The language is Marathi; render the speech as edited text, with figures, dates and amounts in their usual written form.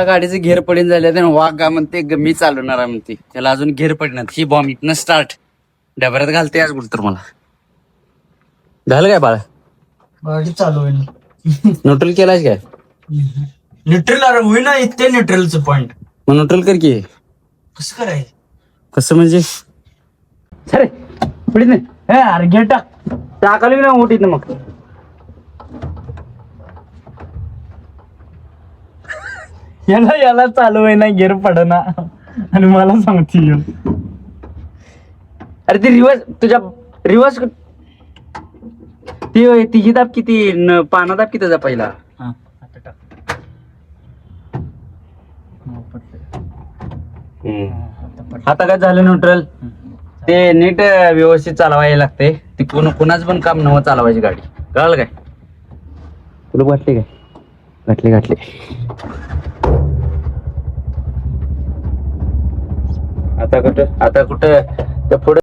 गाडीचे घेर पडीन झाले तर वाघ म्हणते मी चालवणार आहे म्हणते. त्याला अजून घेर पडणार. ही बॉम्ब इथनं स्टार्ट डबऱ्यात घालते आज बोलतो मला. झालं काय बाळा? गाडी चालू आहे. न्यूट्रल केलाय काय? न्यूट्रल अरे होईना इथे न्यूट्रलचं पॉइंट. मग न्यूट्रल कर की. कसं करायचं? कसं म्हणजे? सरे पडीत नाही. हे अरे घेर टाक. टाकाली ना ओटीत मग. याला चालू आहे ना गिर पडना आणि मला सांगते अरे ती रिवर्स तुझ्या रिवर्स ती तिची दाब किती पाना दाब किती त्याचा पहिला. आता काय झालं न्यूट्रल ते नीट व्यवस्थित चालवायला लागते. ती कुणाच पण काम नवं चालवायची गाडी. कळलं काय तुला? वाटले काय? घातले आता कुठं त्या पुढे